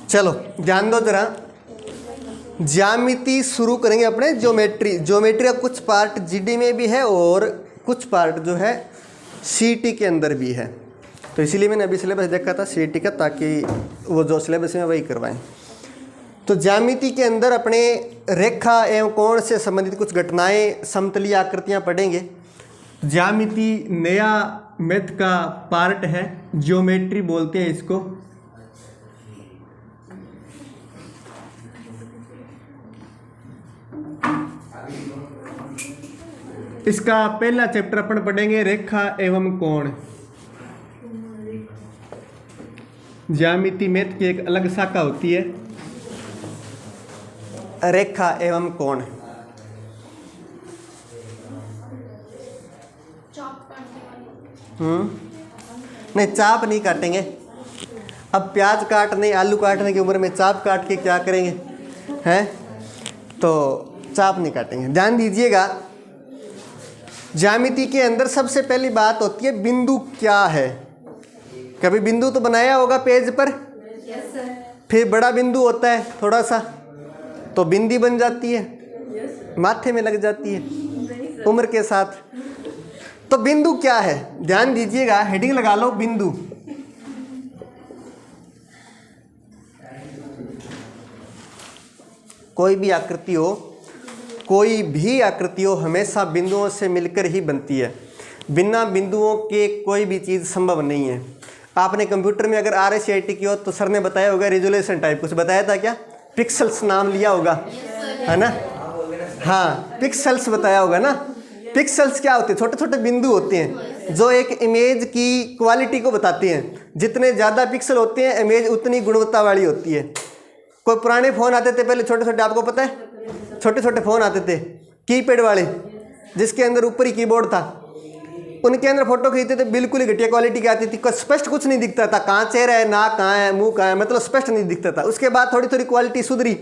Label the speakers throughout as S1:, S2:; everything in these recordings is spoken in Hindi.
S1: चलो ध्यान दो जरा, ज्यामिति शुरू करेंगे अपने ज्योमेट्री। ज्योमेट्री का कुछ पार्ट जीडी में भी है और कुछ पार्ट जो है सीटी के अंदर भी है, तो इसीलिए मैंने अभी सिलेबस देखा था सीटी का, ताकि वो जो सिलेबस में वही करवाएं। तो ज्यामिति के अंदर अपने रेखा एवं कोण से संबंधित कुछ घटनाएं, समतलीय आकृतियां पढ़ेंगे। ज्यामिति नया मैथ का पार्ट है, ज्योमेट्री बोलते हैं इसको। इसका पहला चैप्टर अपन पढ़ेंगे रेखा एवं कोण। ज्यामिति मैथ की एक अलग शाखा होती है, रेखा एवं कोण। नहीं, चाप नहीं काटेंगे। अब प्याज काटने, आलू काटने की उम्र में चाप काट के क्या करेंगे, हैं? तो चाप नहीं काटेंगे। ध्यान दीजिएगा, ज्यामिति के अंदर सबसे पहली बात होती है बिंदु क्या है। कभी बिंदु तो बनाया होगा पेज पर, फिर बड़ा बिंदु होता है थोड़ा सा, तो बिंदी बन जाती है, माथे में लग जाती है उम्र के साथ। तो बिंदु क्या है, ध्यान दीजिएगा, हेडिंग लगा लो बिंदु। कोई भी आकृति हो, कोई भी आकृति हो, हमेशा बिंदुओं से मिलकर ही बनती है। बिना बिंदुओं के कोई भी चीज़ संभव नहीं है। आपने कंप्यूटर में अगर RSCIT की हो तो सर ने बताया होगा रिजोल्यूशन टाइप, कुछ बताया था क्या? पिक्सल्स नाम लिया होगा, है ना? हाँ, पिक्सल्स बताया होगा ना। पिक्सल्स क्या होते हैं? छोटे छोटे बिंदु होते हैं जो एक इमेज की क्वालिटी को बताते हैं। जितने ज़्यादा पिक्सल होते हैं इमेज उतनी गुणवत्ता वाली होती है। कोई पुराने फ़ोन आते थे पहले छोटे छोटे, आपको पता है? छोटे छोटे फ़ोन आते थे कीपैड वाले, जिसके अंदर ऊपर ही कीबोर्ड था। उनके अंदर फोटो खींचते थे, बिल्कुल ही घटिया क्वालिटी की आती थी, स्पष्ट कुछ नहीं दिखता था, कहाँ चेहरा है, नाक कहाँ है, मुंह कहाँ है, मतलब स्पष्ट नहीं दिखता था। उसके बाद थोड़ी थोड़ी क्वालिटी सुधरी,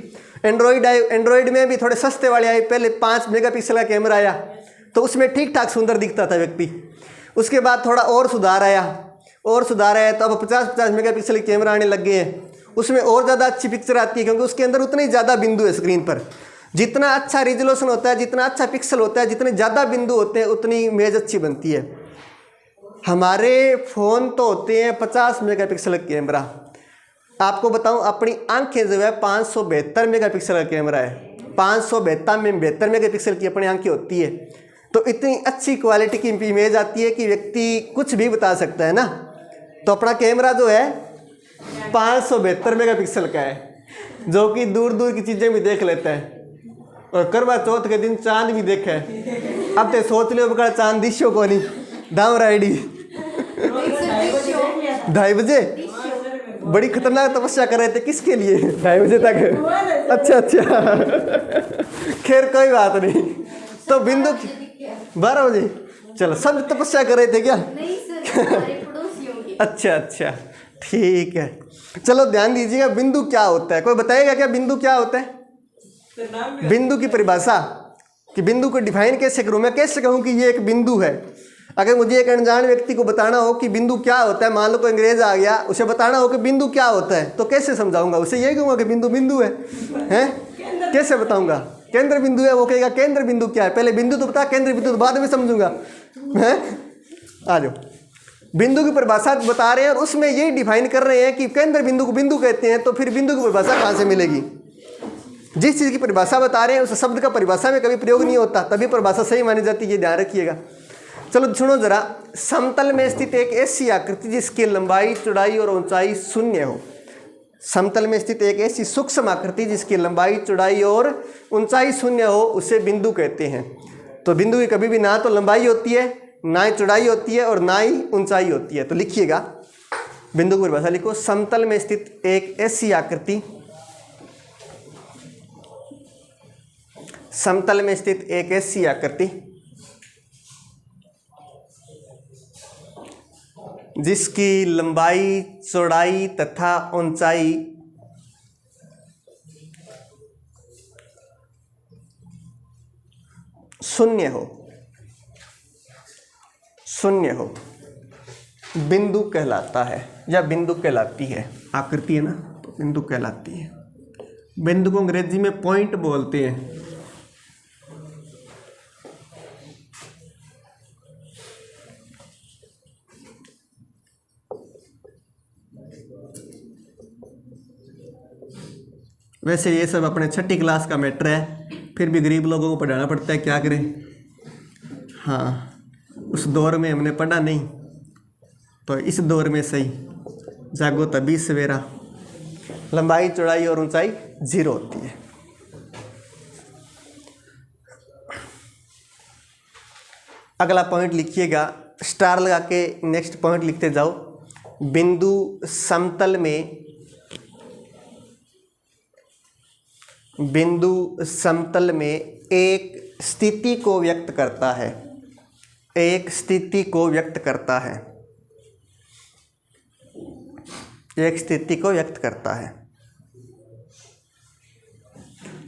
S1: एंड्रॉइड में भी थोड़े सस्ते वाले आए। पहले 5 मेगापिक्सल का कैमरा आया तो उसमें ठीक ठाक सुंदर दिखता था व्यक्ति। उसके बाद थोड़ा और सुधार आया तो अब 50-50 मेगापिक्सल के कैमरा आने लग गए हैं। उसमें और ज़्यादा अच्छी पिक्चर आती है, क्योंकि उसके अंदर उतने ही ज़्यादा बिंदु है स्क्रीन पर। जितना अच्छा रिजोल्यूशन होता है, जितना अच्छा पिक्सल होता है, जितने ज़्यादा बिंदु होते हैं, उतनी इमेज अच्छी बनती है। हमारे फ़ोन तो होते हैं 50 मेगापिक्सल का कैमरा। आपको बताऊं, अपनी आंखें जो है 572 मेगापिक्सल का कैमरा है। 572 मेगापिक्सल की अपनी आंखें होती है, तो इतनी अच्छी क्वालिटी की इमेज आती है कि व्यक्ति कुछ भी बता सकता है ना। तो अपना कैमरा जो है 572 मेगापिक्सल का है, जो कि दूर दूर की चीज़ें भी देख लेता है। और करवा चौथ के दिन चांद भी देखा है। अब तो सोच लो बड़ा चांद दिशो को नहीं, दाम राइडी 2:30 बजे बड़ी खतरनाक तपस्या कर रहे थे। किसके लिए? 2:30 बजे तक। अच्छा खैर कोई बात नहीं। तो बिंदु 12 बजे, चलो सब तपस्या कर रहे थे क्या?
S2: नहीं सर, हमारे पड़ोसियों की।
S1: अच्छा ठीक है। चलो ध्यान दीजिएगा, बिंदु क्या होता है? कोई बताएगा क्या बिंदु क्या होता है? बिंदु की परिभाषा, कि बिंदु को डिफाइन कैसे करूं? मैं कैसे कहूं कि ये एक बिंदु है? अगर मुझे एक अनजान व्यक्ति को बताना हो कि बिंदु क्या होता है, मान लो कोई अंग्रेज आ गया, उसे बताना हो कि बिंदु क्या होता है, तो कैसे समझाऊंगा उसे? यही कहूंगा कि बिंदु बिंदु है, हैं? कैसे बताऊंगा? केंद्र बिंदु है, वो कहेगा केंद्र बिंदु क्या है? पहले बिंदु तो बता, केंद्र बिंदु तो बाद में समझूंगा, हैं? आ जाओ, बिंदु की परिभाषा बता रहे हैं और उसमें यही डिफाइन कर रहे हैं कि केंद्र बिंदु को बिंदु कहते हैं। तो फिर बिंदु की परिभाषा कहाँ से मिलेगी? जिस चीज़ की परिभाषा बता रहे हैं उस शब्द का परिभाषा में कभी प्रयोग नहीं होता, तभी परिभाषा सही मानी जाती है, ये ध्यान रखिएगा। चलो सुनो जरा, समतल में स्थित एक ऐसी आकृति जिसकी लंबाई, चौड़ाई और ऊंचाई शून्य हो। समतल में स्थित एक ऐसी सूक्ष्म आकृति जिसकी लंबाई, चौड़ाई और ऊंचाई शून्य हो, उसे बिंदु कहते हैं। तो बिंदु की कभी भी ना तो लंबाई होती है, ना ही चौड़ाई होती है, और ना ही ऊंचाई होती है। तो लिखिएगा, बिंदु की परिभाषा लिखो, समतल में स्थित एक ऐसी आकृति, समतल में स्थित एक ऐसी आकृति जिसकी लंबाई, चौड़ाई तथा ऊंचाई शून्य हो, बिंदु कहलाता है या बिंदु कहलाती है। आकृति है ना, तो बिंदु कहलाती है। बिंदु को अंग्रेजी में पॉइंट बोलते हैं। वैसे ये सब अपने छठी क्लास का मैटर है, फिर भी गरीब लोगों को पढ़ाना पड़ता है, क्या करें। हाँ, उस दौर में हमने पढ़ा नहीं, तो इस दौर में सही। जागो तभी सवेरा। लंबाई चौड़ाई और ऊंचाई 0 होती है। अगला पॉइंट लिखिएगा, स्टार लगा के नेक्स्ट पॉइंट लिखते जाओ। बिंदु समतल में एक स्थिति को व्यक्त करता है। एक स्थिति को व्यक्त करता है। एक स्थिति को व्यक्त करता है।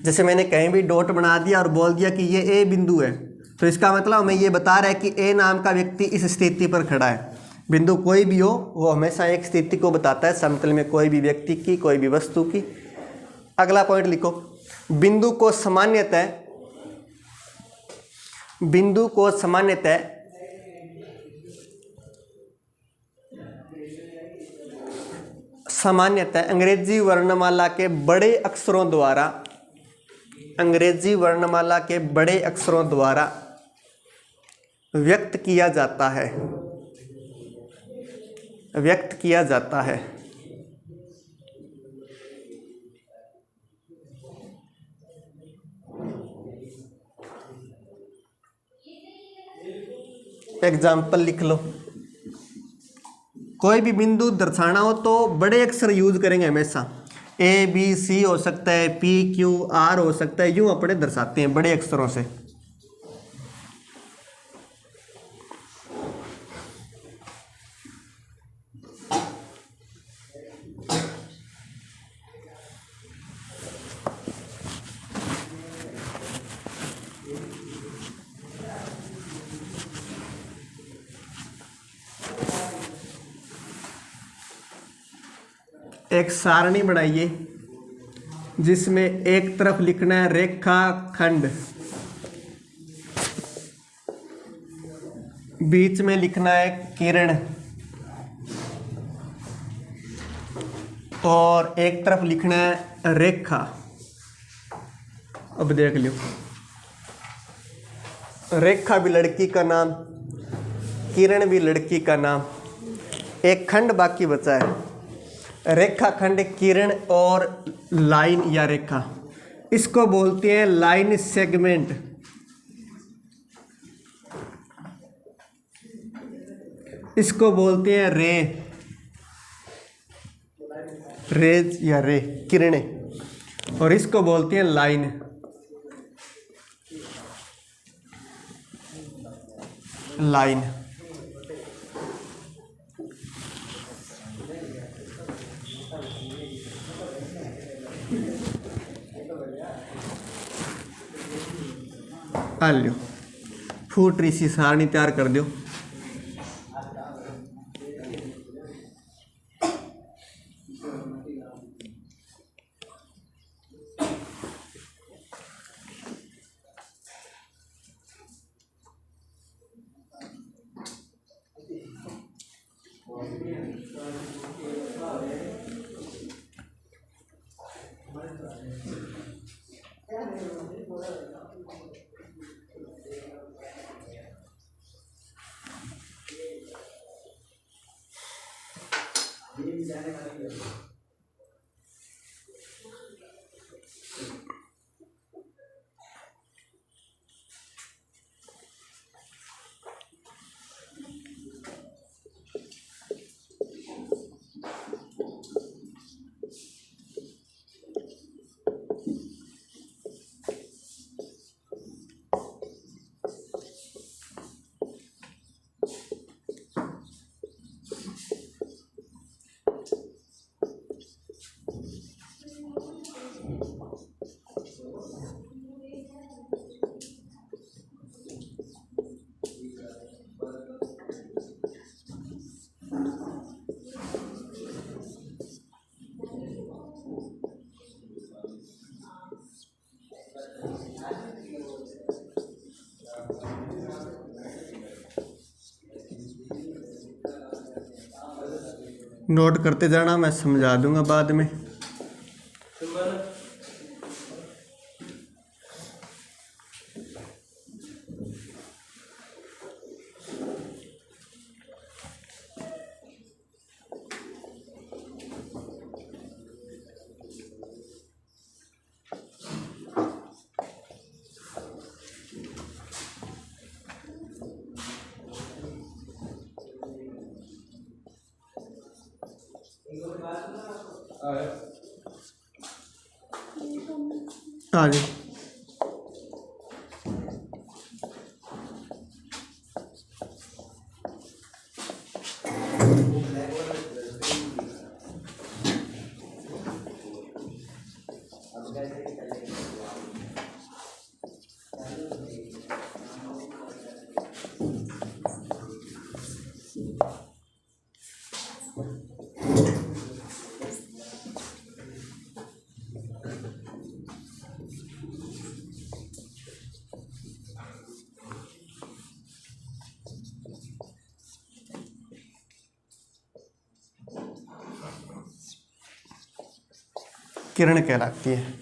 S1: जैसे मैंने कहीं भी डॉट बना दिया और बोल दिया कि ये ए बिंदु है, तो इसका मतलब हमें ये बता रहा है कि ए नाम का व्यक्ति इस स्थिति पर खड़ा है। बिंदु कोई भी हो, वो हमेशा एक स्थिति को बताता है, समतल में कोई भी व्यक्ति की, कोई भी वस्तु की। अगला पॉइंट लिखो, बिंदु को सामान्यतः अंग्रेजी वर्णमाला के बड़े अक्षरों द्वारा व्यक्त किया जाता है। एग्जाम्पल लिख लो। कोई भी बिंदु दर्शाना हो तो बड़े अक्षर यूज करेंगे हमेशा। ए बी सी हो सकता है, पी क्यू आर हो सकता है, यूं अपने दर्शाते हैं बड़े अक्षरों से। एक सारणी बनाइए जिसमें एक तरफ लिखना है रेखाखंड, बीच में लिखना है किरण, और एक तरफ लिखना है रेखा। अब देख लो, रेखा भी लड़की का नाम, किरण भी लड़की का नाम, एक खंड बाकी बचा है। रेखाखंड, किरण और लाइन या रेखा, इसको बोलते हैं लाइन सेगमेंट। इसको बोलते हैं रेज या रे, किरणें, और इसको बोलते हैं लाइन। लो, फूट रही सी सारणी तैयार कर दो। नोट करते जाना, मैं समझा दूंगा बाद में। आ जाओ। किरण कहलाती है।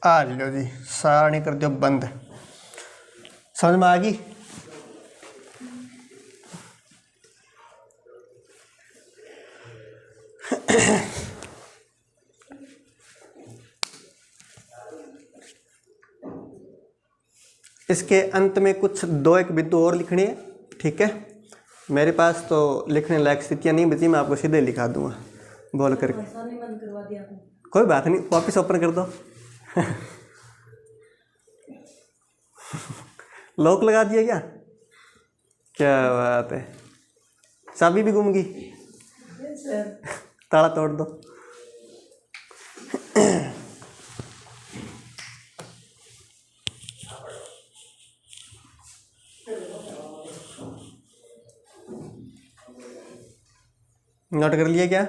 S1: आ लो जी, सारणी कर दो बंद। समझ में आ गई? इसके अंत में कुछ दो एक बिंदु और लिखने हैं, ठीक है। मेरे पास तो लिखने लायक स्थितियाँ नहीं बची, मैं आपको सीधे लिखा दूंगा बोल करके।
S2: बंद करवा दिया आपने।
S1: कोई बात नहीं, वापस ओपन कर दो। लॉक लगा दिया क्या? क्या बात है, चाबी भी गुम गई, ताला तोड़ दो। नोट कर लिया क्या?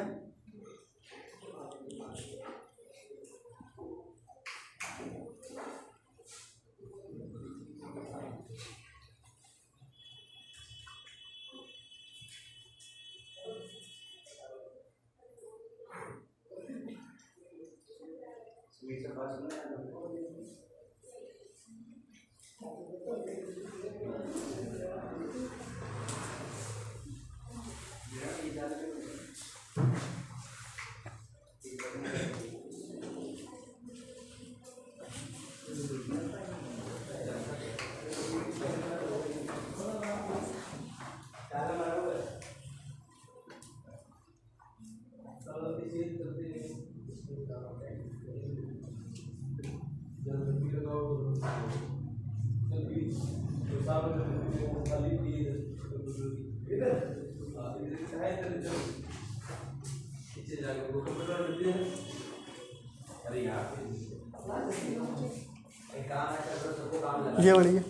S1: ये बढ़िया।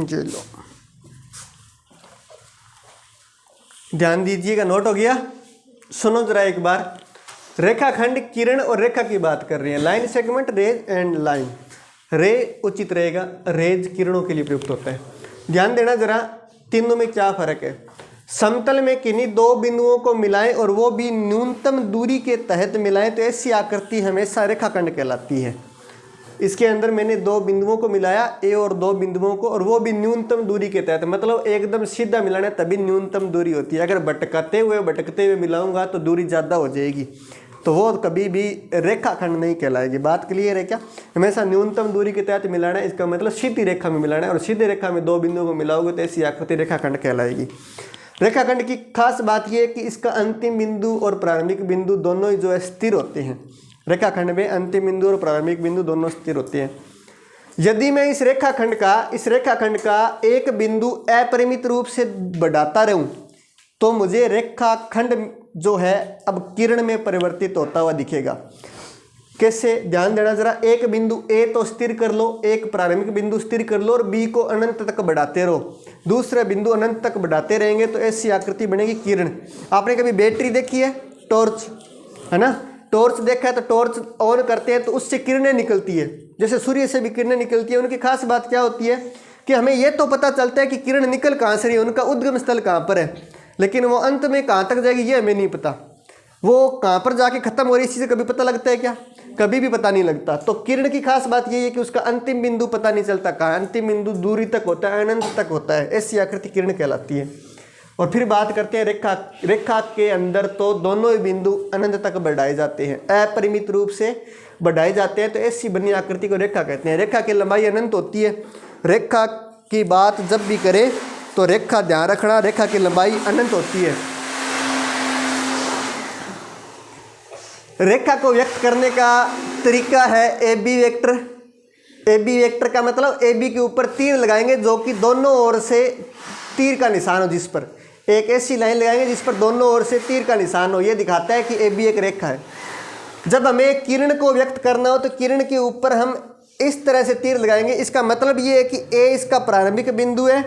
S1: ये लो, ध्यान दीजिएगा, नोट हो गया। सुनो जरा एक बार, रेखाखंड किरण और रेखा की बात कर रही है। Line segment, rays and line. Ray उचित रहेगा, रेज किरणों के लिए प्रयुक्त होता है। ध्यान देना जरा, तीनों में क्या फर्क है। समतल में किन्हीं दो बिंदुओं को मिलाएं और वो भी न्यूनतम दूरी के तहत मिलाएं तो ऐसी आकृति हमेशा रेखाखंड कहलाती है। इसके अंदर मैंने दो बिंदुओं को मिलाया, ए और दो बिंदुओं को, और वो भी न्यूनतम दूरी के तहत, मतलब एकदम सीधा मिलाना है तभी न्यूनतम दूरी होती है। अगर भटकते हुए मिलाऊंगा तो दूरी ज़्यादा हो जाएगी, तो वो कभी भी रेखाखंड नहीं कहलाएगी। बात क्लियर है क्या? हमेशा न्यूनतम दूरी के तहत मिलाना है, इसका मतलब सीधी रेखा में मिलाना है, और सीधी रेखा में दो बिंदुओं को मिलाओगे तो ऐसी आकृति रेखाखंड कहलाएगी। रेखाखंड की खास बात यह है कि इसका अंतिम बिंदु और प्रारंभिक बिंदु दोनों ही जो है स्थिर होते हैं। रेखाखंड में अंतिम बिंदु और प्रारंभिक बिंदु दोनों स्थिर होते हैं। यदि मैं इस रेखाखंड का एक बिंदु अपरिमित रूप से बढ़ाता रहूं तो मुझे रेखाखंड जो है अब किरण में परिवर्तित होता हुआ दिखेगा। कैसे? ध्यान देना जरा। एक बिंदु ए तो स्थिर कर लो, एक प्रारंभिक बिंदु स्थिर कर लो, और बी को अनंत तक बढ़ाते रहो। दूसरा बिंदु अनंत तक बढ़ाते रहेंगे तो ऐसी आकृति बनेगी किरण। आपने कभी बैटरी देखी है? टॉर्च, है ना? टॉर्च देखा है तो टॉर्च ऑन करते हैं तो उससे किरणें निकलती है, जैसे सूर्य से भी किरणें निकलती है। उनकी खास बात क्या होती है कि हमें यह तो पता चलता है कि किरण निकल कहाँ से रही है, उनका उद्गम स्थल कहाँ पर है, लेकिन वो अंत में कहाँ तक जाएगी ये हमें नहीं पता। वो कहाँ पर जाके खत्म हो रही है इसी से कभी पता लगता है क्या? कभी भी पता नहीं लगता। तो किरण की खास बात यही है कि उसका अंतिम बिंदु पता नहीं चलता कहाँ, अंतिम बिंदु दूरी तक होता है, अनंत तक होता है। ऐसी आकृति किरण कहलाती है। और फिर बात करते हैं रेखा के अंदर तो दोनों ही बिंदु अनंत तक बढ़ाए जाते हैं, अपरिमित रूप से बढ़ाए जाते हैं, तो ऐसी बनी आकृति को रेखा कहते हैं। रेखा की लंबाई अनंत होती है। रेखा की बात जब भी करें तो रेखा, ध्यान रखना, रेखा की लंबाई अनंत होती है। रेखा को व्यक्त करने का तरीका है A B vector. A B vector का मतलब ए बी के ऊपर तीर लगाएंगे जो कि दोनों ओर से तीर का निशान हो, जिस पर एक ऐसी लाइन लगाएंगे जिस पर दोनों ओर से तीर का निशान हो। यह दिखाता है कि ए बी एक रेखा है। जब हमें किरण को व्यक्त करना हो तो किरण के ऊपर हम इस तरह से तीर लगाएंगे। इसका मतलब ये है कि ए इसका प्रारंभिक बिंदु है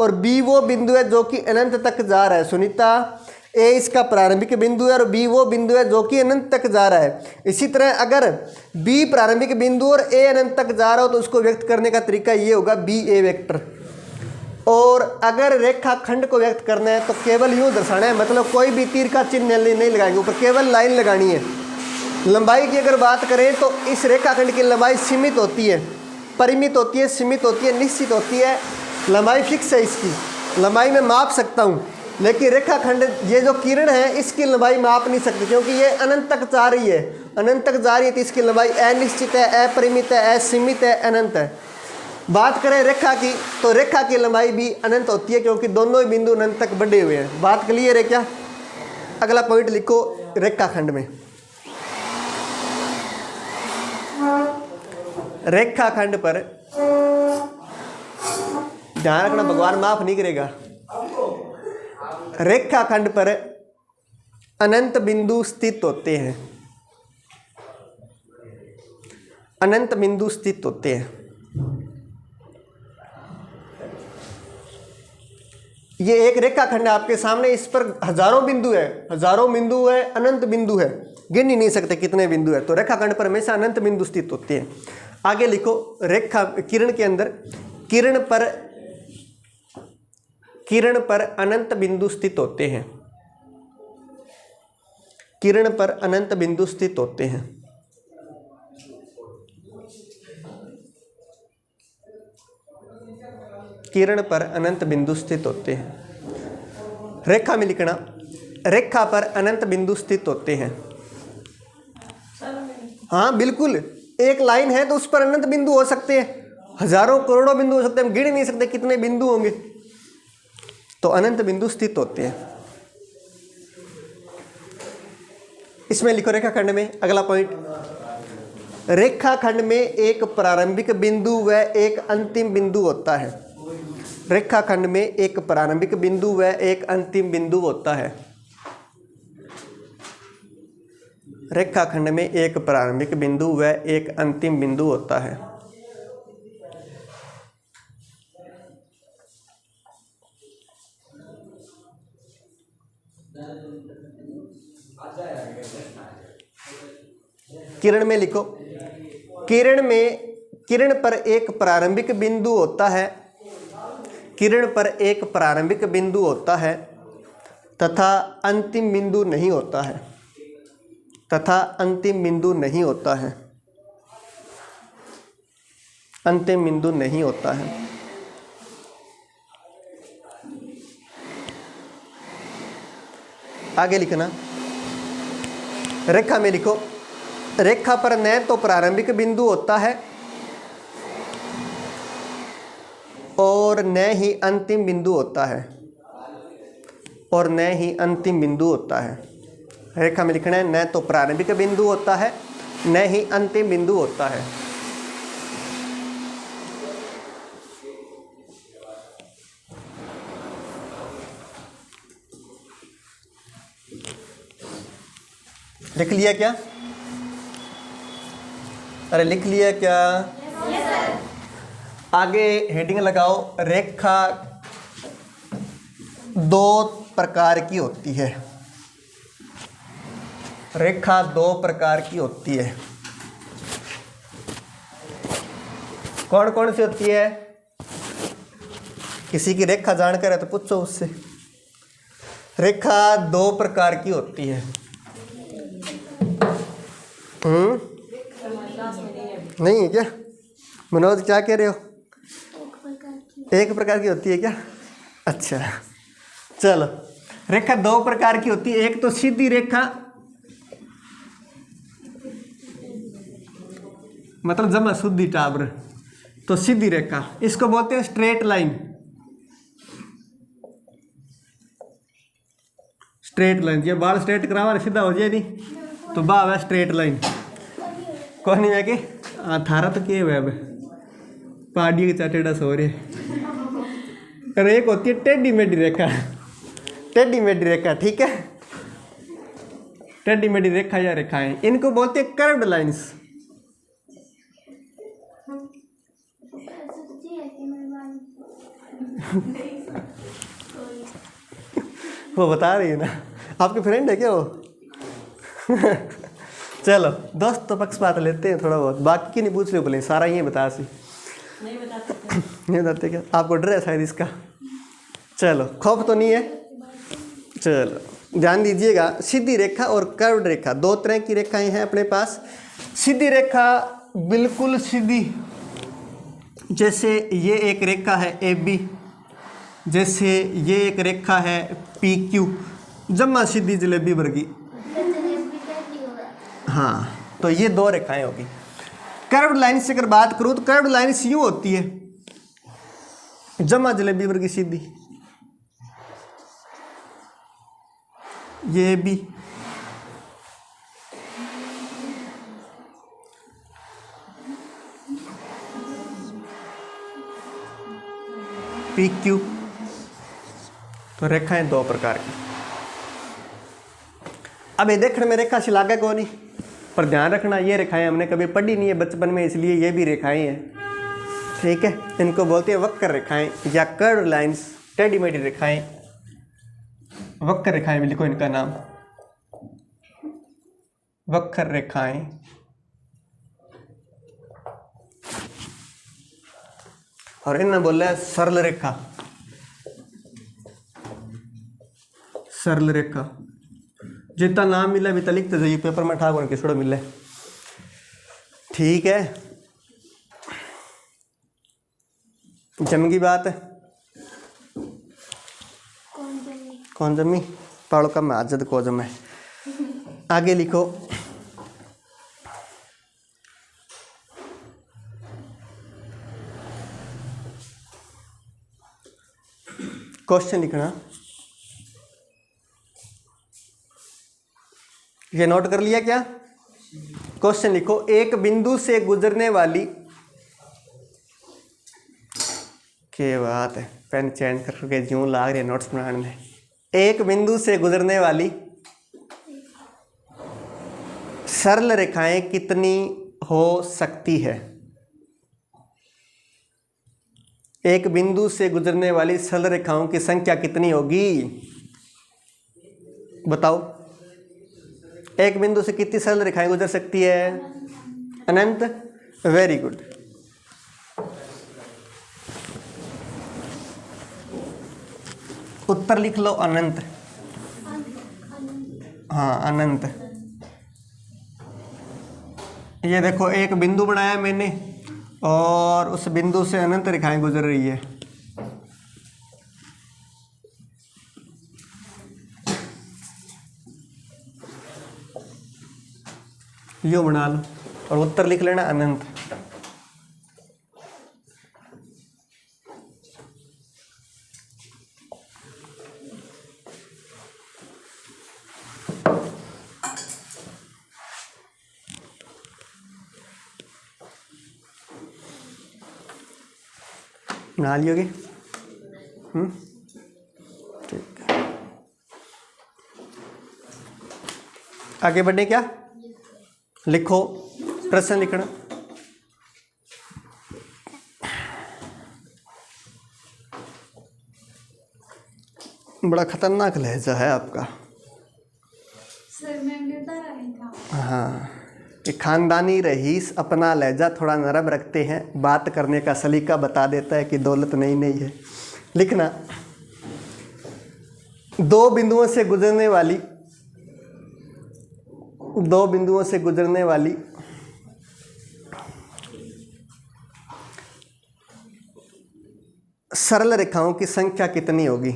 S1: और बी वो बिंदु है जो कि अनंत तक जा रहा है। सुनीता, ए इसका प्रारंभिक बिंदु है और बी वो बिंदु है जो कि अनंत तक जा रहा है। इसी तरह अगर बी प्रारंभिक बिंदु और ए अनंत तक जा रहा हो तो उसको व्यक्त करने का तरीका ये होगा बी ए वेक्टर। और अगर रेखाखंड को व्यक्त करना है तो केवल यूँ दर्शाना है, मतलब कोई भी तीर का चिन्ह नहीं लगाएंगे, ऊपर केवल लाइन लगानी है। लंबाई की अगर बात करें तो इस रेखाखंड की लंबाई सीमित होती है, परिमित होती है, सीमित होती है, निश्चित होती है। लंबाई फिक्स है, इसकी लंबाई मैं माप सकता हूँ, लेकिन रेखाखंड ये जो किरण है इसकी लंबाई माप नहीं सकती क्योंकि ये अनंत तक जा रही है। अनंत तक जा रही है तो इसकी लंबाई अनिश्चित है, अपरिमित है, असीमित है, अनंत है। बात करें रेखा की, तो रेखा की लंबाई भी अनंत होती है क्योंकि दोनों ही बिंदु अनंत तक बढ़े हुए हैं। बात क्लियर है क्या? अगला पॉइंट लिखो रेखाखंड में। रेखाखंड पर ध्यान रखना, भगवान माफ नहीं करेगा। रेखाखंड पर अनंत बिंदु स्थित होते हैं, अनंत बिंदु स्थित होते हैं। ये एक रेखाखंड है आपके सामने, इस पर हजारों बिंदु है, हजारों बिंदु है, अनंत बिंदु है, गिन ही नहीं सकते कितने बिंदु है। तो रेखाखंड पर हमेशा अनंत बिंदु स्थित होते हैं। आगे लिखो रेखा किरण के अंदर किरण पर अनंत बिंदु स्थित होते हैं, किरण पर अनंत बिंदु स्थित होते हैं। किरण पर अनंत बिंदु स्थित होते हैं। रेखा में लिखना, रेखा पर अनंत बिंदु स्थित होते हैं। हाँ बिल्कुल, एक लाइन है तो उस पर अनंत बिंदु हो सकते हैं, हजारों करोड़ों बिंदु हो सकते हैं, हम गिन नहीं सकते कितने बिंदु होंगे। तो अनंत बिंदु स्थित होते हैं। इसमें लिखो रेखाखंड में अगला पॉइंट, रेखाखंड में एक प्रारंभिक बिंदु व एक अंतिम बिंदु होता है। रेखाखंड में एक प्रारंभिक बिंदु व एक अंतिम बिंदु होता है। रेखाखंड में एक प्रारंभिक बिंदु व एक अंतिम बिंदु होता है। किरण में लिखो, किरण पर एक प्रारंभिक बिंदु होता है, किरण पर एक प्रारंभिक बिंदु होता है तथा अंतिम बिंदु नहीं होता है, तथा अंतिम बिंदु नहीं होता है, अंतिम बिंदु नहीं होता है। आगे लिखना, रेखा में लिखो, रेखा पर न तो प्रारंभिक बिंदु होता है और न ही अंतिम बिंदु होता है, और न ही अंतिम बिंदु होता है। रेखा में लिखना है, न तो प्रारंभिक बिंदु होता है, न ही अंतिम बिंदु होता है। लिख लिया क्या? अरे लिख लिया क्या? आगे हेडिंग लगाओ, रेखा दो प्रकार की होती है। रेखा दो प्रकार की होती है। कौन कौन सी होती है? किसी की रेखा जानकर है तो पूछो उससे। रेखा दो प्रकार की होती है। नहीं है क्या? मनोज क्या कह रहे हो? एक प्रकार की होती है क्या? अच्छा चलो, रेखा दो प्रकार की होती है। एक तो सीधी रेखा, मतलब जमा शुद्धि टाबर, तो सीधी रेखा, इसको बोलते हैं स्ट्रेट लाइन। स्ट्रेट लाइन, ये बाल स्ट्रेट करावा सीधा हो जाए नहीं तो बाह है स्ट्रेट लाइन। कौन नहीं है कि थारा तो क्या है पहाड़ी के चाटेड़ा सो रहे। और एक होती है टेढ़ी मेढ़ी रेखा, टेढ़ी मेढ़ी रेखा, ठीक है, टेढ़ी मेढ़ी रेखा या रेखाएं, इनको बोलते हैं कर्व्ड लाइंस। वो बता रही है ना, आपके फ्रेंड है क्या वो? चलो दोस्त तो पक्षपात लेते हैं थोड़ा बहुत, बाकी नहीं पूछ रहे बोले, सारा ये बता सी नहीं बताते क्या? आपको डर है शायद इसका। चलो खौफ तो नहीं है। चलो ध्यान दीजिएगा, सीधी रेखा और कर्व्ड रेखा, दो तरह की रेखाएं हैं अपने पास। सीधी रेखा बिल्कुल सीधी, जैसे ये एक रेखा है AB, जैसे ये एक रेखा है PQ, जम्मा सीधी जलेबी वर्गी। हाँ, तो ये दो रेखाएं होगी। कर्व्ड लाइन से अगर बात करूँ तो कर्व्ड लाइन यूँ होती है, जमा जलेबी वर्गी सीधी, ये भी पी क्यू। तो रेखाएं दो प्रकार की। अब ये देखने में रेखा सी लागे को नहीं, पर ध्यान रखना ये रेखाएं हमने कभी पढ़ी नहीं है बचपन में, इसलिए ये भी रेखाएं हैं, ठीक है। इनको बोलते हैं वक्र रेखाएं या कर्व लाइंस, टेढ़ी मेढ़ी रेखाएं, वक्र रेखाएं भी लिखो इनका नाम, वक्र रेखाएं। और इन्हें बोला है सरल रेखा, सरल रेखा। जितना नाम मिला भी लिखते जाइए पेपर में, ठाकुर के छोड़ो मिले, ठीक है। जम की बात है, कौन जमी पाड़ो का माजद को जमे। आगे लिखो, क्वेश्चन लिखना, ये नोट कर लिया क्या? क्वेश्चन लिखो, एक बिंदु से गुजरने वाली, क्या बात है, पेन चेंज करके यूं लाग रही है नोट्स बनाने में। एक बिंदु से गुजरने वाली सरल रेखाएं कितनी हो सकती है? एक बिंदु से गुजरने वाली सरल रेखाओं की संख्या कितनी होगी? बताओ। एक बिंदु से कितनी सरल रेखाएं गुजर सकती है? अनंत। Very good. उत्तर लिख लो, अनंत। हाँ, अनंत। ये देखो, एक बिंदु बनाया मैंने और उस बिंदु से अनंत रेखाएं गुजर रही है। यूं बना लो और उत्तर लिख लेना अनंत। बना लियोगे? ठीक है, आगे बढ़े क्या? लिखो, प्रश्न लिखना। बड़ा खतरनाक लहजा है आपका।
S2: सर मैंने उतारा नहीं था।
S1: हाँ, कि खानदानी रईस अपना लहजा थोड़ा नरम रखते हैं, बात करने का सलीका बता देता है कि दौलत नहीं है। लिखना, दो बिंदुओं से गुजरने वाली सरल रेखाओं की संख्या कितनी होगी?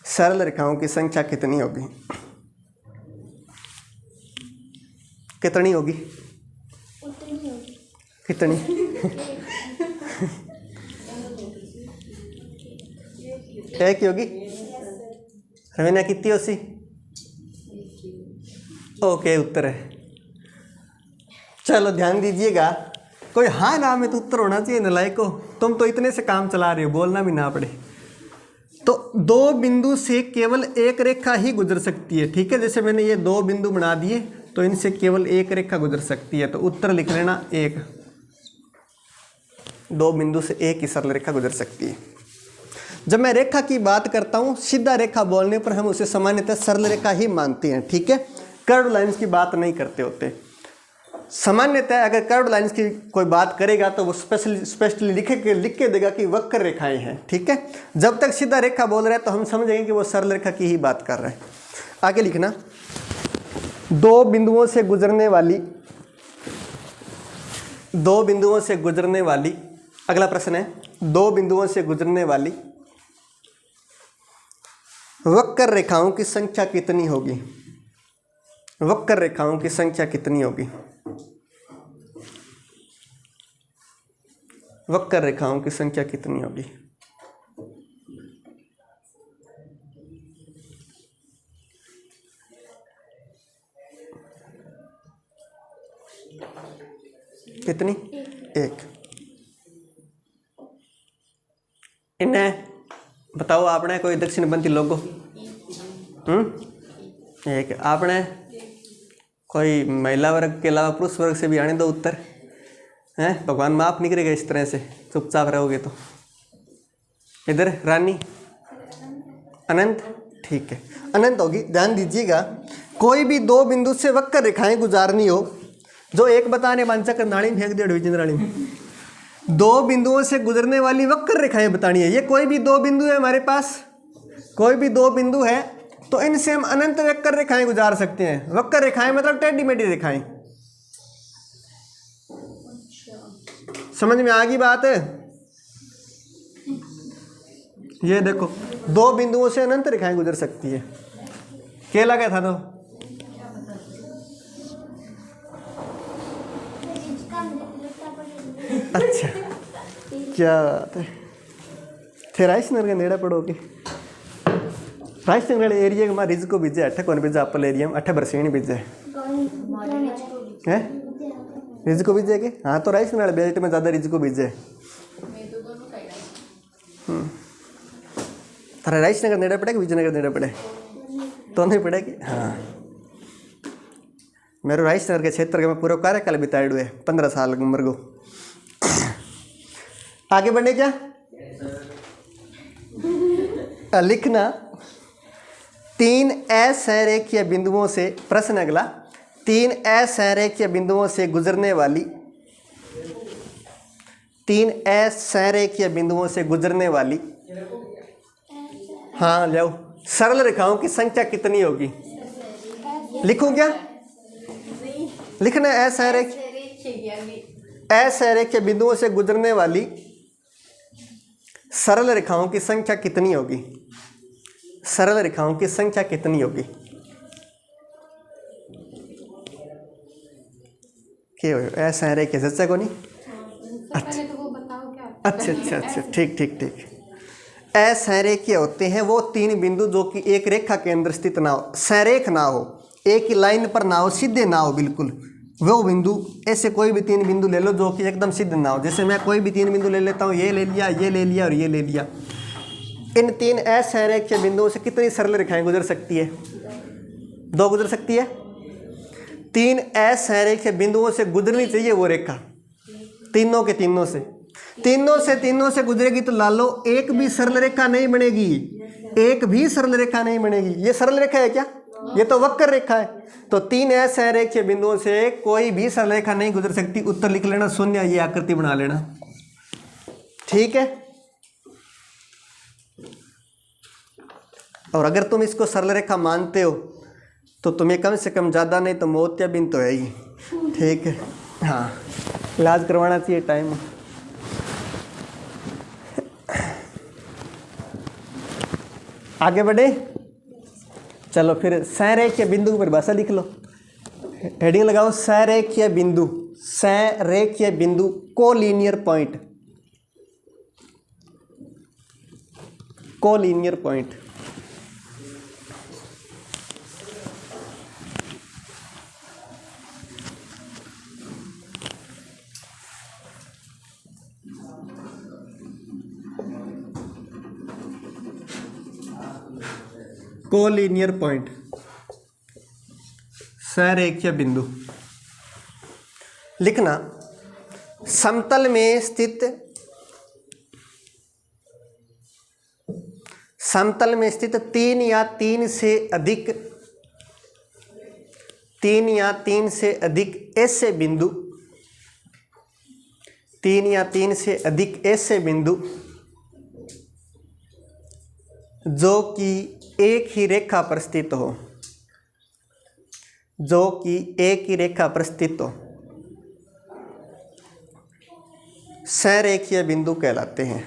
S1: सरल रेखाओं की संख्या कितनी होगी? कितनी होगी?
S2: उतनी होगी।
S1: कितनी? एक होगी? रवीना कितनी होसी? ओके, उत्तर है। चलो ध्यान दीजिएगा, कोई हाँ ना में तो उत्तर होना चाहिए नलायको। तुम तो इतने से काम चला रहे हो, बोलना भी ना पड़े। तो दो बिंदु से केवल एक रेखा ही गुजर सकती है, ठीक है। जैसे मैंने ये दो बिंदु बना दिए तो इनसे केवल एक रेखा गुजर सकती है, तो उत्तर लिख लेना एक। दो बिंदु से एक ही सरल रेखा गुजर सकती है। जब मैं रेखा की बात करता हूं, सीधा रेखा बोलने पर हम उसे सामान्यतः सरल रेखा ही मानते हैं, ठीक है। कर्व लाइंस की बात नहीं करते होते। सामान्यतः अगर कर्व लाइंस की कोई बात करेगा तो वो स्पेशली लिख के देगा कि वक्र रेखाएं हैं, ठीक है। जब तक सीधा रेखा बोल रहा है तो हम समझेंगे कि वो सरल रेखा की ही बात कर रहा है। आगे लिखना, दो बिंदुओं से गुजरने वाली, अगला प्रश्न है, दो बिंदुओं से गुजरने वाली वक्र रेखाओं की संख्या कितनी होगी? वक्र रेखाओं की संख्या कितनी होगी? वक्र रेखाओं की संख्या कितनी होगी? कितनी? एक। इन्हें बताओ आपने कोई दक्षिणपंथी लोगो? एक। आपने कोई महिला वर्ग के अलावा पुरुष वर्ग से भी आने दो उत्तर हैं। भगवान माफ नहीं करेगा इस तरह से, चुपचाप रहोगे तो। इधर रानी अनंत, ठीक है अनंत होगी। ध्यान दीजिएगा, कोई भी दो बिंदु से वक्र रेखाएं गुजारनी हो, जो एक बताने वांछा कर नाली में फेंक दिया डिवीजन नाली में। दो बिंदुओं से गुजरने वाली वक्र रेखाएं बतानी है। ये कोई भी दो बिंदु है हमारे पास, कोई भी दो बिंदु है तो इनसे हम अनंत वक्र रेखाएं गुजार सकते हैं। वक्र रेखाएं मतलब टेढ़ी मेढ़ी रेखाएं। समझ में आ गई बात? ये देखो, दो बिंदुओं से अनंत रेखाएं गुजर सकती है। केला क्या था तो? अच्छा, क्या बात है। थे राइसनगर के नेड़ा पड़ोगे। राइसनगर एरिया में रिज को बीजे अट्ठे कौन बीजा अपल एरिया में अट्ठे बरसीनी बीजे है रिज को बीजे के। हाँ तो राइसनगर बेल्ट में ज़्यादा रिज को बीजे। तारा राइसनगर नेड़ा पड़े कि विजयनगर नेड़ा पड़े? तो नहीं पड़ेगी। हाँ, मेरे राइसनगर के क्षेत्र के मैं पूरा कार्यकाल बिताए हुए 15 साल की उम्र को। आगे बढ़े क्या? लिखना 3 असंरेखीय बिंदुओं से, प्रश्न अगला, 3 असंरेखीय बिंदुओं से गुजरने वाली, 3 असंरेखीय बिंदुओं से गुजरने वाली, हाँ लो, सरल रेखाओं की संख्या कितनी होगी? लिखूं क्या? लिखना असंरेखीय बिंदुओं से गुजरने वाली सरल रेखाओं की संख्या कितनी होगी? सरल रेखाओं की संख्या कितनी होगी? क्या हो असंरेखीय सच्चा को नहीं? अच्छा अच्छा अच्छा अच्छा, ठीक ठीक ठीक। असंरेखीय होते हैं वो 3 बिंदु जो कि एक रेखा के अंदर स्थित ना हो, संरेख ना हो, एक ही लाइन पर ना हो, सीधे ना हो बिल्कुल। वो बिंदु, ऐसे कोई भी 3 बिंदु ले लो जो कि एकदम सीधे ना हो। जैसे मैं कोई भी 3 बिंदु ले लेता हूँ, ये ले लिया, ये ले लिया और ये ले लिया। इन 3 असंरेखीय बिंदुओं से कितनी सरल रेखाएं गुजर सकती है? 2 गुजर सकती है। 3 असंरेखीय बिंदुओं से गुजरनी चाहिए वो रेखा, तीनों के तीनों से गुजरेगी तो लालो एक भी सरल रेखा नहीं बनेगी, एक भी सरल रेखा नहीं बनेगी। ये सरल रेखा है क्या? ये तो वक्र रेखा है। तो 3 असंरेखीय बिंदुओं से कोई भी सरल रेखा नहीं गुजर सकती। उत्तर लिख लेना 0, ये आकृति बना लेना, ठीक है। और अगर तुम इसको सरल रेखा मानते हो तो तुम्हें कम से कम ज़्यादा नहीं तो मोतियाबिंद तो है ही, ठीक है। हाँ, इलाज करवाना चाहिए टाइम। आगे बढ़े, चलो फिर संरेखीय बिंदु की परिभाषा लिख लो। हेडिंग लगाओ संरेखीय बिंदु। संरेखीय बिंदु collinear point, collinear point. Collinear point, संरेखीय बिंदु। लिखना समतल में स्थित, समतल में स्थित 3 या 3 से अधिक, 3 या 3 से अधिक ऐसे बिंदु, 3 या 3 से अधिक ऐसे बिंदु जो कि एक ही रेखा पर स्थित हो, जो कि एक ही रेखा पर स्थित हो, संरेखीय बिंदु कहलाते हैं,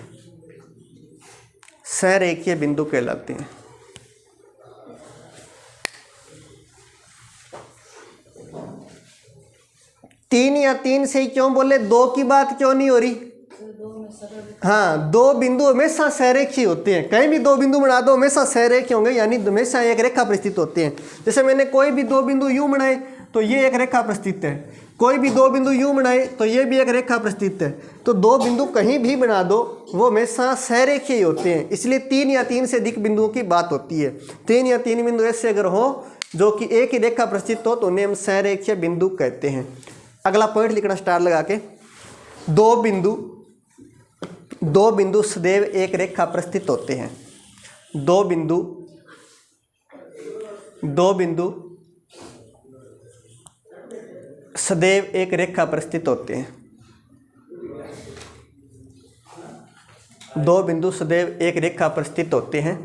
S1: संरेखीय बिंदु कहलाते हैं। तीन या 3 से ही क्यों बोले? 2 की बात क्यों नहीं हो रही? हाँ, 2 बिंदु हमेशा संरेखीय होते हैं। कहीं भी 2 बिंदु बना दो हमेशा संरेखीय होंगे, यानी हमेशा एक रेखा पर स्थित होते हैं। जैसे मैंने कोई भी 2 बिंदु यूं बनाए तो ये एक रेखा प्रस्थित है। कोई भी दो बिंदु यूं बनाए तो ये भी एक रेखा प्रस्थित है। तो दो बिंदु कहीं भी बना दो वो हमेशा सहरेखीय ही होते हैं, इसलिए 3 या 3 से अधिक बिंदुओं की बात होती है। 3 या 3 बिंदु ऐसे अगर हो जो कि एक ही रेखा प्रस्थित हो तो उन्हें हम सहरेखीय बिंदु कहते हैं। अगला पॉइंट लिखना स्टार लगा के, दो बिंदु सदैव एक रेखा प्रस्थित होते हैं। दो बिंदु सदैव एक रेखा प्रस्थित होते हैं। दो बिंदु सदैव एक रेखा प्रस्थित होते हैं।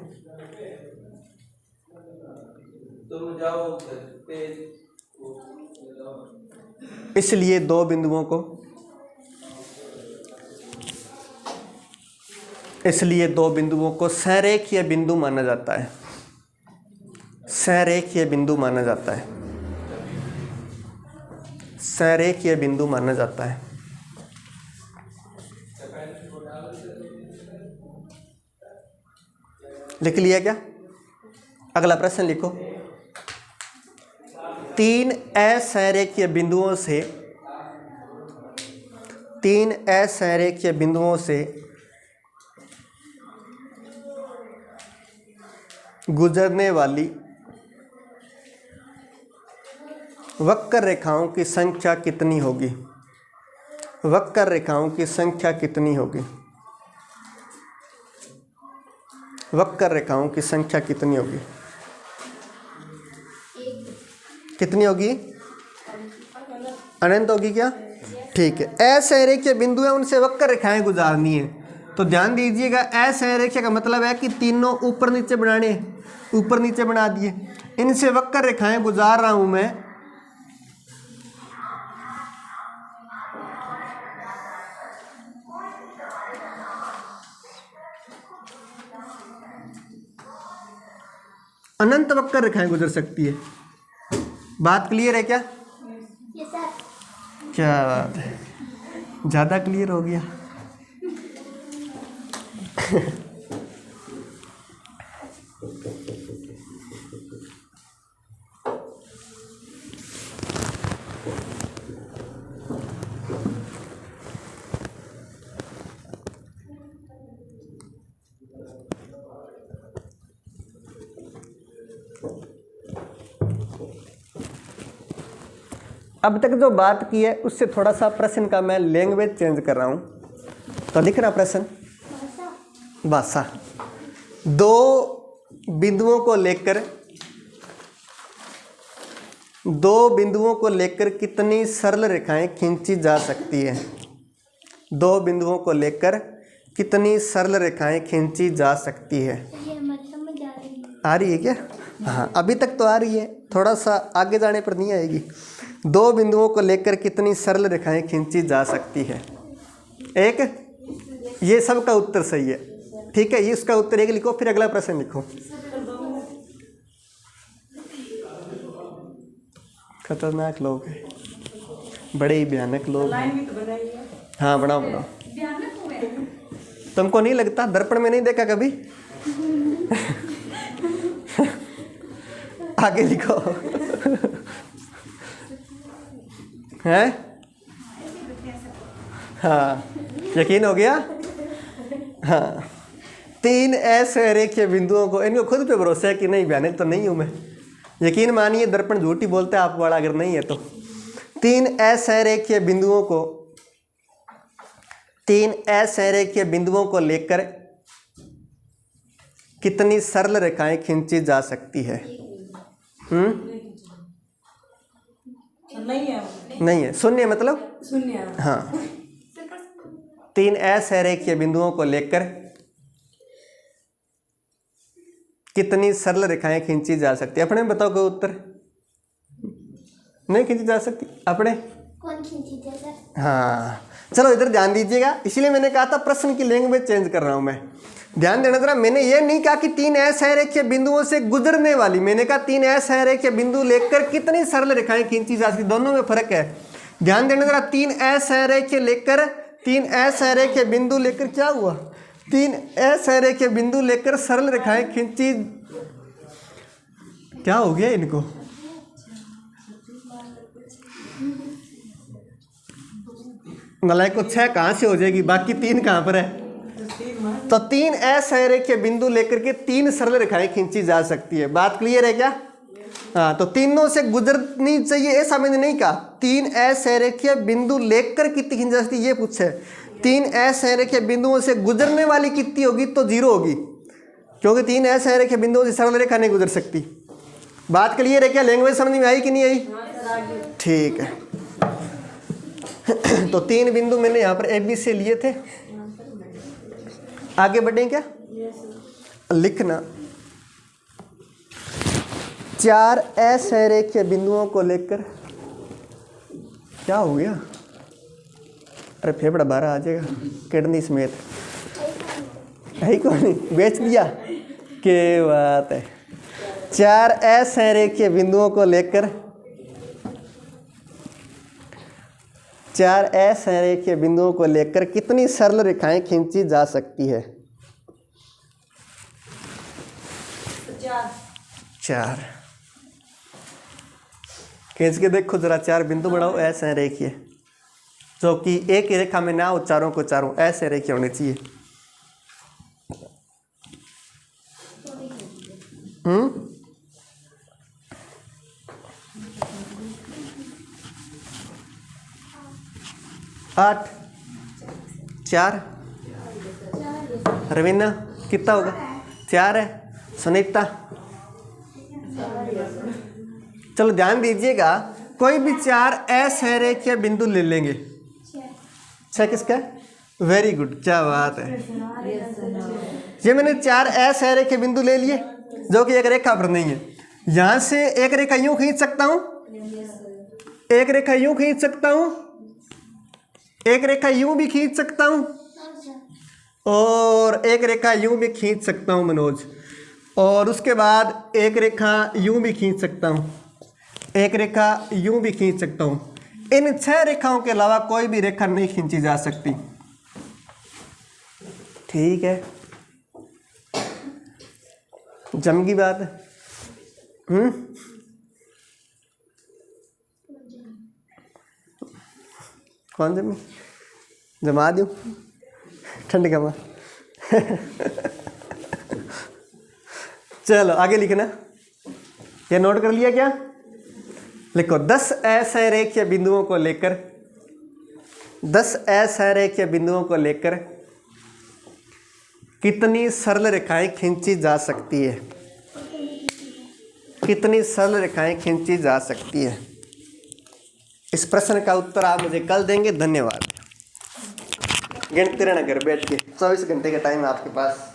S1: इसलिए दो बिंदुओं को सहरेखीय बिंदु माना जाता है। सहरेखीय बिंदु माना जाता है। सहरेखीय बिंदु माना जाता है। लिख लिया क्या? अगला प्रश्न लिखो। 3 असहरेखीय बिंदुओं से गुजरने वाली वक्र रेखाओं की संख्या कितनी होगी? वक्र रेखाओं की संख्या कितनी होगी? वक्र रेखाओं की संख्या कितनी होगी? कितनी होगी? अनंत होगी क्या? ठीक है। असहरेखीय बिंदु है, उनसे वक्र रेखाएं गुजारनी है। तो ध्यान दीजिएगा, असहरेखीय का मतलब है कि तीनों ऊपर नीचे बना दिए। इनसे वक्र रेखाएं गुजार रहा हूं मैं। अनंत वक्र रेखाएं गुजर सकती है। बात क्लियर है क्या?
S2: Yes sir.
S1: क्या बात है, ज़्यादा क्लियर हो गया। अब तक जो बात की है उससे थोड़ा सा प्रश्न का मैं लैंग्वेज चेंज कर रहा हूं। तो लिख रहा प्रश्न भाषा। दो बिंदुओं को लेकर कितनी सरल रेखाएं खींची जा सकती है? दो बिंदुओं को लेकर कितनी सरल रेखाएं खींची जा सकती है? आ रही है क्या? हाँ, अभी तक तो आ रही है, थोड़ा सा आगे जाने पर नहीं आएगी। दो बिंदुओं को लेकर कितनी सरल रेखाएं खींची जा सकती है? एक, ये सबका उत्तर सही है। ठीक है, ये इसका उत्तर एक लिखो, फिर अगला प्रश्न लिखो। खतरनाक लोग हैं, बड़े ही भयानक लोग हैं। हाँ बनाओ। तुमको नहीं लगता? दर्पण में नहीं देखा कभी? आगे लिखो। है? हाँ, यकीन हो गया? हाँ, 3 असहरेखीय बिंदुओं को, इनको खुद पे भरोसा है कि नहीं भयानक तो नहीं हूं मैं। यकीन मानिए, दर्पण झूठ ही बोलता है आप वाला, अगर नहीं है तो। 3 असहरेखीय बिंदुओं को लेकर कितनी सरल रेखाएं खींची जा सकती है? नहीं है, शून्य मतलब शून्य। हाँ, 3 असहरेखीय बिंदुओं को लेकर कितनी सरल रेखाएं खींची जा सकती है? अपने बताओ कोई उत्तर। नहीं खींची जा सकती अपने?
S2: कौन खींची जा सकती?
S1: हाँ, चलो इधर ध्यान दीजिएगा, इसलिए मैंने कहा था प्रश्न की लैंग्वेज चेंज कर रहा हूं मैं। ध्यान देना जरा, मैंने ये नहीं कहा कि 3 असहरेखीय बिंदुओं से गुजरने वाली, मैंने कहा 3 असहरेखीय बिंदु लेकर कितनी सरल रेखाएं खींची जा सकती, दोनों में फर्क है। ध्यान देना जरा, 3 असहरेखीय बिंदु लेकर क्या हुआ? 3 असहरेखीय बिंदु लेकर सरल रेखाएं खींची, क्या हो गया इनको? नलायक को 6 कहाँ से हो जाएगी, बाकी 3 कहाँ पर है? तो 3 असंरेखीय बिंदु लेकर के 3 सरल रेखाएं खींची जा सकती है। बात क्लियर है क्या? हाँ, तो तीनों से गुजरनी चाहिए ऐसा मैंने नहीं कहा। 3 असंरेखीय बिंदु लेकर कितनी खींची जा सकती है ये पूछे। 3 असंरेखीय बिंदुओं से गुजरने वाली कितनी होगी? तो 0 होगी, क्योंकि 3 असंरेखीय बिंदुओं से सरल रेखा नहीं गुजर सकती। बात क्लियर है क्या? लैंग्वेज समझ में आई कि नहीं आई? ठीक है। तो 3 बिंदु मैंने यहाँ पर ए बी से लिए थे। आगे बढ़ें क्या? लिखना 4 असंरेखीय बिंदुओं को लेकर क्या हो गया? अरे फेफड़ा बाहर आ जाएगा, किडनी समेत है ही कौन, बेच दिया? क्या बात है। 4 असंरेखीय बिंदुओं को लेकर 4 असंरेखीय बिंदुओं को लेकर कितनी सरल रेखाएं खींची जा सकती है? 4। खींच के देखो जरा, 4 बिंदु बनाओ असंरेखीय, जो कि एक ही रेखा में ना हो, चारों को चारों असंरेखीय होने चाहिए। 8 4 रवीना कितना होगा? 4 है। सुनीता चलो ध्यान दीजिएगा, कोई भी 4 असंरेखीय बिंदु ले लेंगे। 6 किसका? वेरी गुड, क्या बात है। ये मैंने 4 असंरेखीय बिंदु ले लिए जो कि एक रेखा पर नहीं है। यहां से एक रेखा यूं खींच सकता हूं, एक रेखा यूं खींच सकता हूं, एक रेखा यूं भी खींच सकता हूं, और एक रेखा यूं भी खींच सकता हूं मनोज, और उसके बाद एक रेखा यूं भी खींच सकता हूं, एक रेखा यूं भी खींच सकता हूं। इन 6 रेखाओं के अलावा कोई भी रेखा नहीं खींची जा सकती। ठीक है, जम की बात है। कौन जमी? जमा दूं ठंड का मां। चलो आगे लिखना, ये नोट कर लिया क्या? लिखो 10 असंरेखीय बिंदुओं को लेकर 10 असंरेखीय बिंदुओं को लेकर कितनी सरल रेखाएं खींची जा सकती है? कितनी सरल रेखाएं खींची जा सकती है? इस प्रश्न का उत्तर आप मुझे कल देंगे। धन्यवाद। गिनते रहना घर बैठ के, 24 घंटे का टाइम है आपके पास।